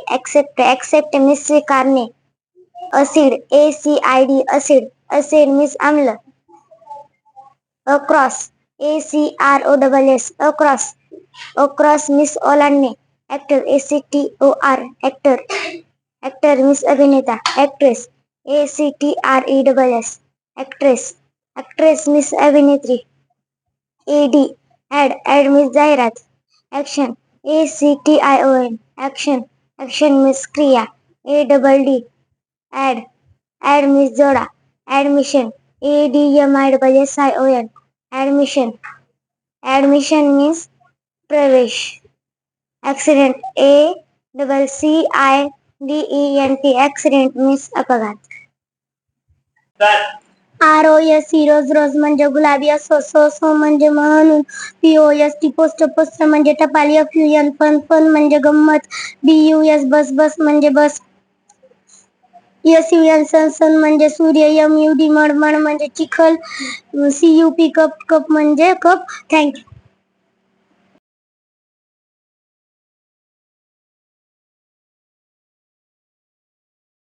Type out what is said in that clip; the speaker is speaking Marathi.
ACCEPT accept means स्वीकारणे. acid acid means आम्ल. across across means ओलांडणे. actor means अभिनेता. actress means अभिनेत्री. ad means जाहिरात. action means क्रिया. add means जोडा. admission admission means प्रवेश. accident accident means अपघात. रोज म्हणजे गुलाबी. सो म्हणजे म्हणून. पोस्ट म्हणजे टपाल. फन म्हणजे गंमत. बस म्हणजे बस. सन म्हणजे सूर्य. मड म्हणजे चिखल. कप म्हणजे कप. थँक्यू.